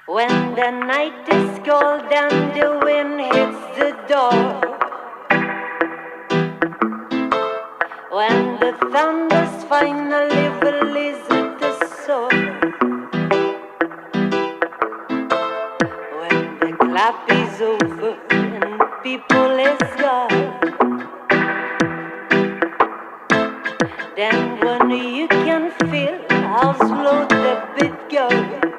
When the night is cold and the wind hits the door, when the thunders finally visit the soul, when the clap is over and people is gone, then when you can feel how slow the beat goes.